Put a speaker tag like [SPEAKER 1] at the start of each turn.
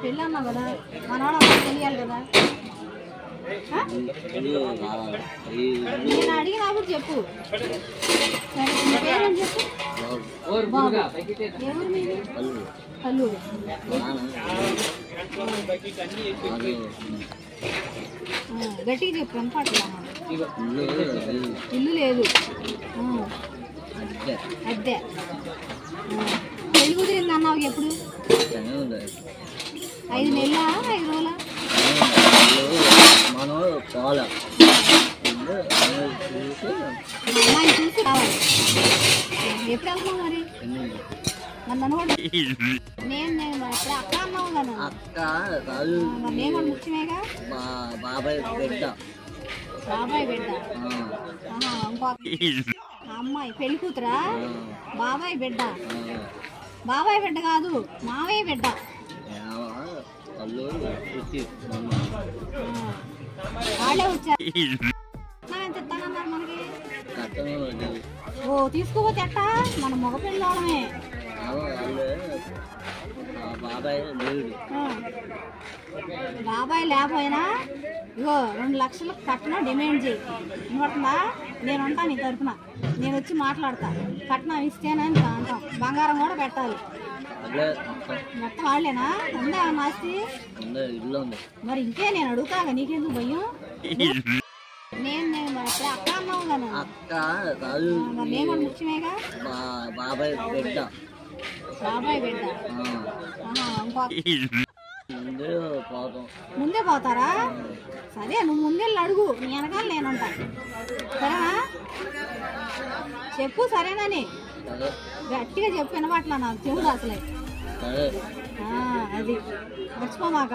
[SPEAKER 1] పెళ్ళి అన్నావు కదా మనవాళ్ళ తెలియాలి కదా. నేను అడిగినప్పుడు చెప్పు. సరే నీ పేరేం చెప్పు. బాబు ఎవరు మీది? కల్లూరు. గట్టిగా చెప్పు వినపడలా. ఇల్లు లేదు, అద్దె. పెళ్ళి కుదిరింది అన్నావు ఎప్పుడు? 5 నెలలా 5 రోజులా? అమ్మాయిని చూసి రావాలి. ఎప్పుడు వెళ్తున్నావు మరి? నన్ను కూడా నేను ఎప్పుడు అక్క అన్నావు కదా. మరి నేను కూడా ముఖ్యమేగా. బాబాయ్ బిడ్డ. ఇంకో అమ్మాయి పెళ్లి కూతురా? బాబాయ్ బిడ్డ. బాబాయ్ బిడ్డ కాదు, మావయ్య బిడ్డ. వాళ్ళే వచ్చారు. ఎంత ఇస్తానన్నారు మనకి? ఓ తీసుకోపోతే ఎట్టా? మన మగ పిల్లవాడమే. బాబాయ్ లేకపోయినా ఇగో 2 లక్షలు కట్నం డిమాండ్ చేయి. వినపడుతుందా? నేను ఉంటాను నీ తరఫున. నేను వచ్చి మాట్లాడతా. కట్నం ఇస్తేనని అంటాం. బంగారం కూడా పెట్టాలి. మొత్తం వాళ్ళేనా? ఉందా ఆస్తి? మరి ఇంకే నేను అడుగుతాగా, నీకెందుకు భయం? నేను అప్పుడు అక్క అన్నావు కదా. మరి నేను కూడా ముఖ్యమేగా. బాబాయ్ బిడ్డ. ఇంకో ముందే పోతారా? సరే నువ్వు ముందెళ్ళి అడుగు, నీ వెనకాల నేనుంటా. సరేనా? చెప్పు సరేనని గట్టిగా చెప్పు. వినపట్లా నాకు చెవుడు అసలే. అది మర్చిపోమాక.